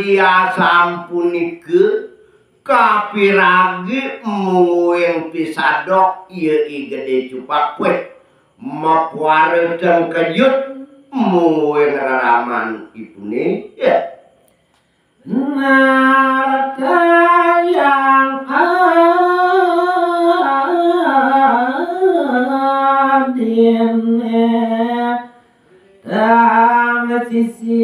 Dia sampunike kapiragi muing pisadok ieu gede cupak kue mapuareuteng kejut muing raraman ipune ya naraka yang adine tang sisi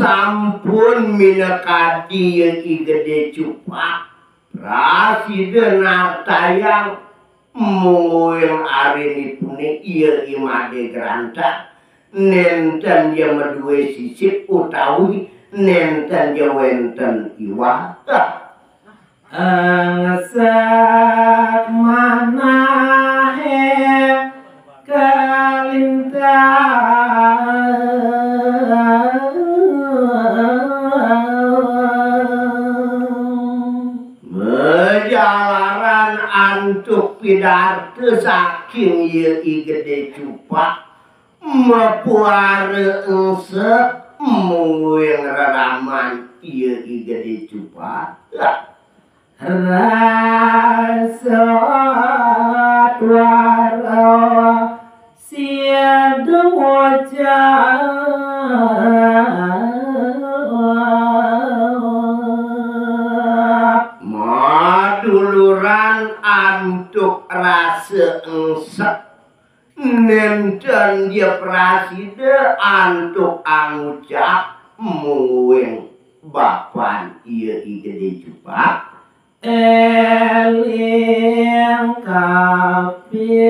sampun minekati yang gede cupak rasiden nartayang muing arinipune iya imade geranta nenten dia medue sisip utawi nenten dia wenten iwa angsak mana pidartu saking ieu gede cupak mapuare engsek muing raraman ieu gede cupak rasa waro sia maduluran antuk rasa engsek nenten dia praside antuk angucap muing bapan ieu gede cupak eling kapi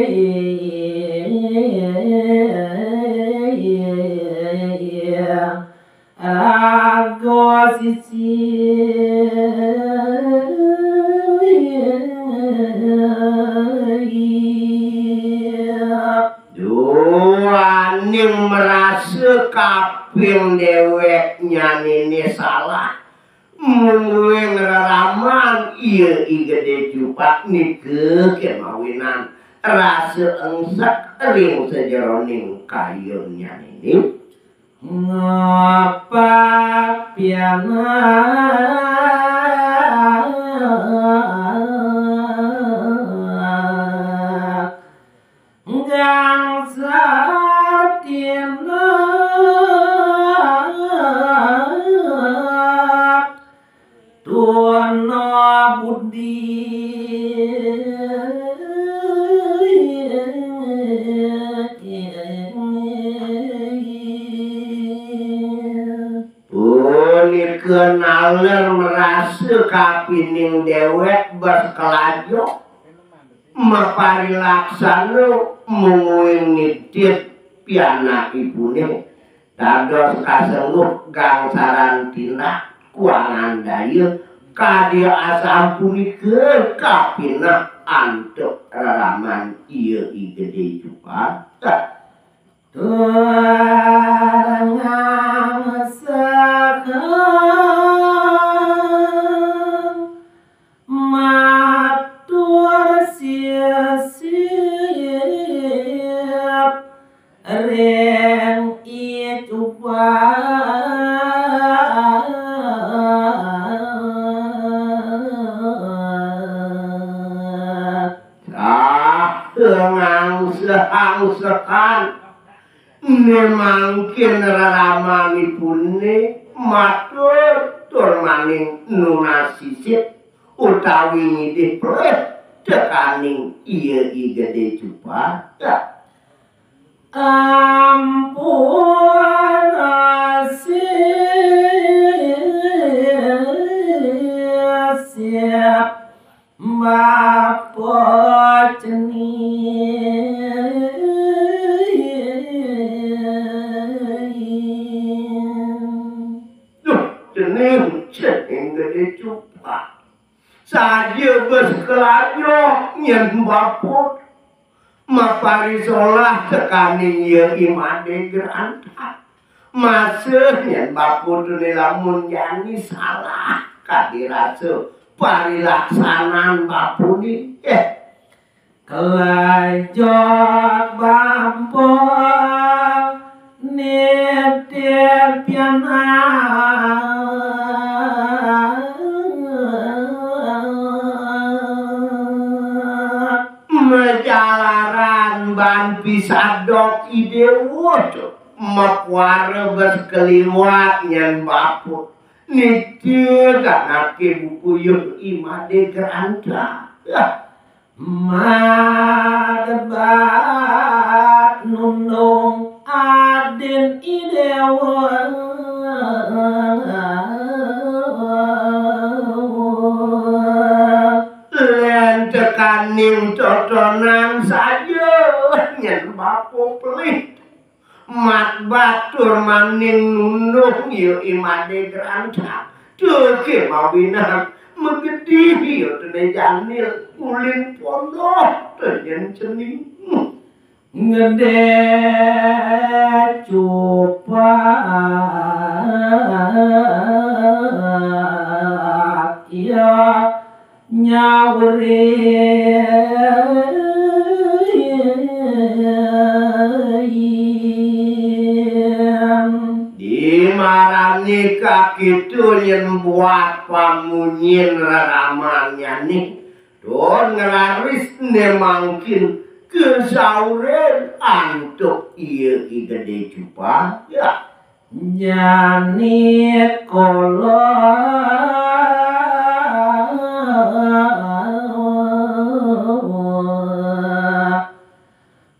ago sisi duaning merasa kaping dewek nyanyi salah muing raraman iya gede cupak nike kemawinan rasa engsek ring sejeroning kayun nyanyi ngapa piana gang satina tuana budi kenaler merasa kapining dewek berkelajo mapari laksana muing nitip piana ibune dados kasenggup gangsaran tindak kuangan daya kadia asampunikeun kapina antuk raraman ieu gede cupak tuangan sakang matur siap ren itu sehang-sehan memangkin raramanipune matur tur maning nunasisit utawi ngidih peleh tekaning ieu gede cupak ampun ning cening gede cupa. Saja bersekelajo nyen baput. Mapari sholah tekaning ye imade gerantah. Masa nyen baput ni lamun jani salah kadirasa parilaksanan bapuni. Kelajot bampor nitip piana Jalaran ban pisadok ide wodo makwara berkeliwat nyen baput nitir kanake buku yung imade geranta madebat nunung adin ide tekaning totonan saja nyen bapo pelit mat batur maning nunung yo imade geranta tuke mawinah megedi yo tene janil ulin pondok tenyen cening ngede cupat ya nyawri dimarani kakitu yen buat pamunyin raramannya nih don ngelaris ne mangkin kesauren antuk iya gede cupa ya nyani kolor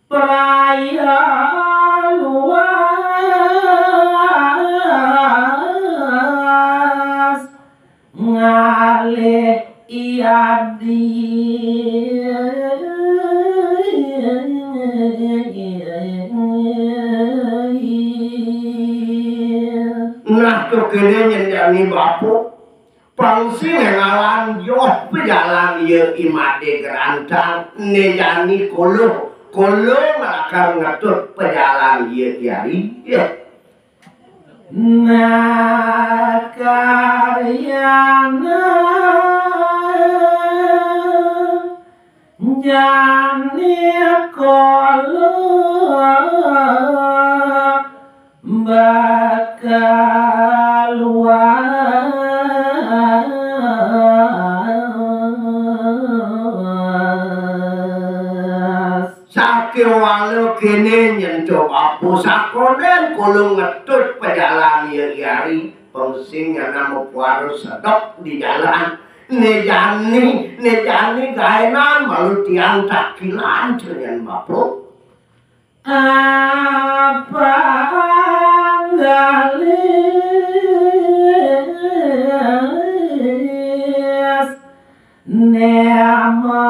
peraya luas ngalih iadi nah kekene nyenjani bapu pangsi ngalan yoh pejalan ye imade gerantang nejani kolo melakar ngetut pejalan ye kiari nakaryana jani kolo bakal luas sakit walau kene nyentuh apu sakoden kulung ngetut pejalan ye kiari pengsing yang nama puarus sedok di jalan nejani gaenan malu tiang takilan dengan bapu apa galis nema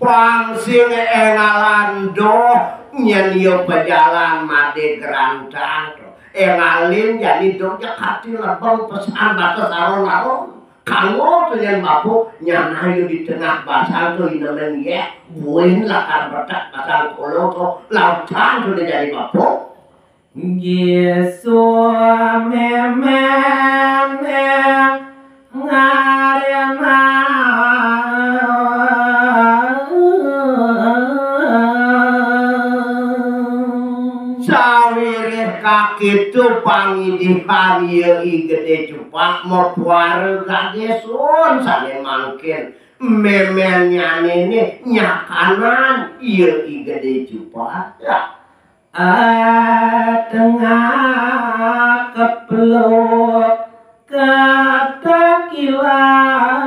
pangsing engalan doh nyen yo pejalan made gerantang engalin jadi doh jakati lebong pesan batas alon-alon kanggo tuh yang bapu nyanayu di tengah basal tuh inemen ye buin lakar betak basal kolo tuh lautan tuh jadi bapu Yesu memen ngarena sawireh kaki tu pangidihan ye gede cupak mau puara gagesun sane mangkin memennya nene nyakanan ye gede cupak ya tengah kepeluk kata kilan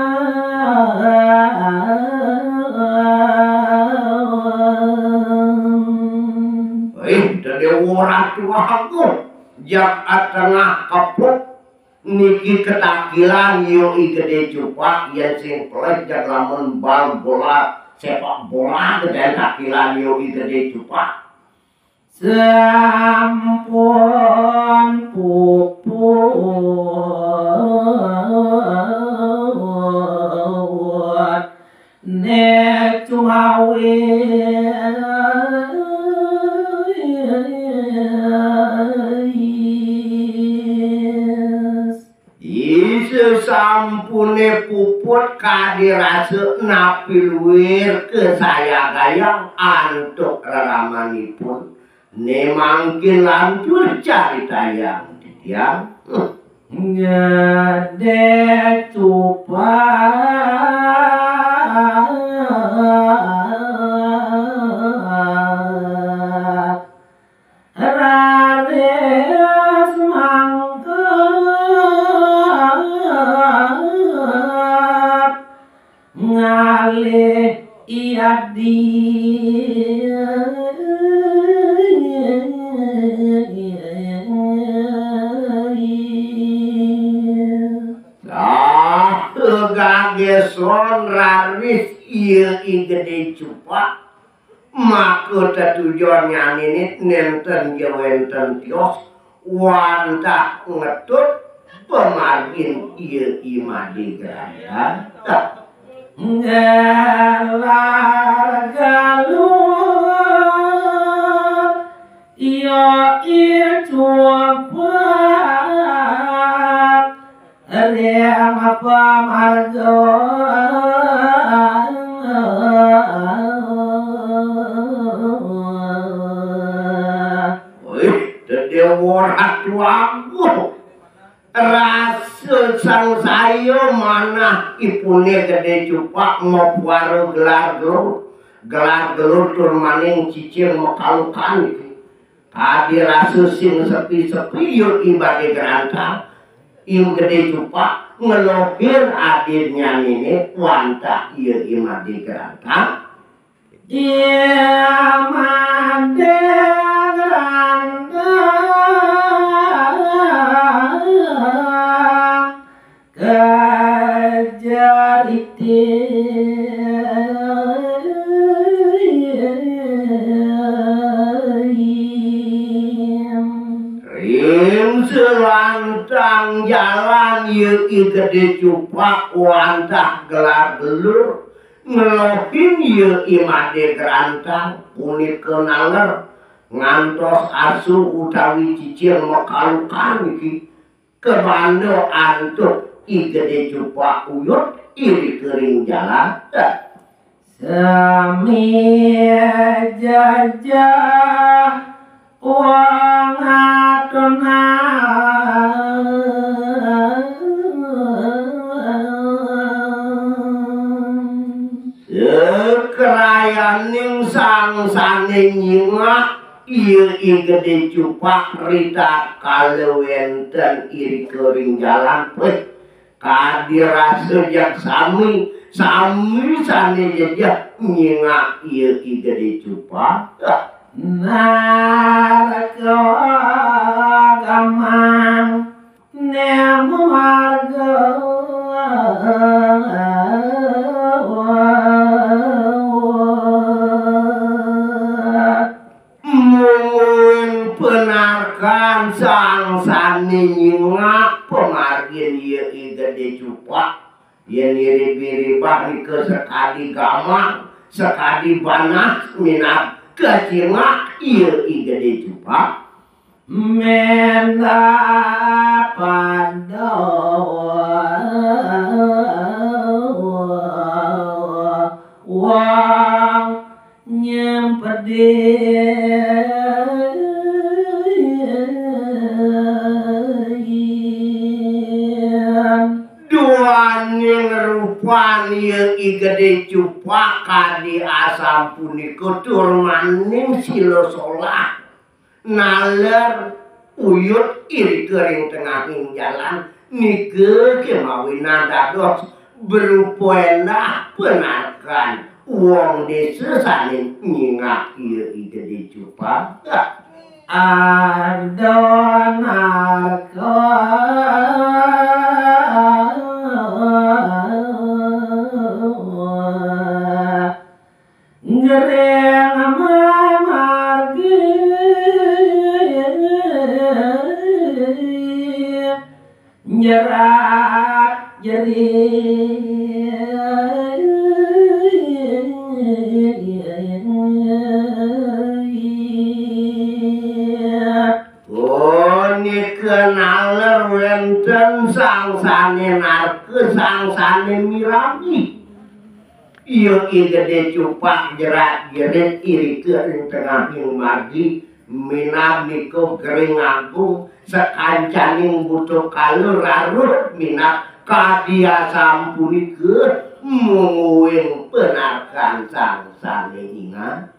dari orang tua aku jak tengah kepeluk niki ketakilan yo gede cupak yang sing pelek jak lamun bal bola sepak bola gede kaki lanio gede cupak. Sampun puput nek cumawi sampune puput kadirase napi luwir ke saya gayang antuk reramanipun ne mangkin lanjut carita yang tiang ngede cupak raris mangkat ngalih iadi gageson raris iya gede cupak maka tetujuan nyanyi nenten jawenten tios wantah ngetut pemargin iya imadi geranda ngelar galur iya cupak riang apa margo deworat wagu rasa sang sayo mana ipune gede cupak mau waro gelar gelur tur maning cicing mau kalukan tadi rasa sing sepi-sepi yuk ibade gerantang iu gede cupak ngelohir adirnya ini wantah iya imadi gerantang iya made selantang jalan yeu gede cupak wantah gelar gelur ngelohin yeu imade gerantang punit kenaler ngantos asu utawi cicing mekalukan iki kebando antuk gede cupak uyut iri kering jalan sami jajah wong atona sekerayaning sangsane nyingak iya gede cupak rita kalewenten iri kering jalan kadirase jak sami sane jejak nyingak iya gede cupak naraka gamang nemu marga mungkin penarkan sang sani nyingak pemargin iya gede cupak yang iri-iri ke sekali gamang sekali banas minat kacima iya gede cupak menda pada wang nyempede duaning rupan iya gede cupak kadi asam punika tur maning silosolah naler uyut iri kering tengahing jalan nike kemawi nadados berupoenah penarkan wong desa saling nyingak iya gede cupak adonarko sane mirami. Iyo gede cupak jerat jerit iri ke tengah yang margi minab niko gering agung sekancaning butuh kalur larut minab kadia sampuni ke menguing penarkan sang sane ingat.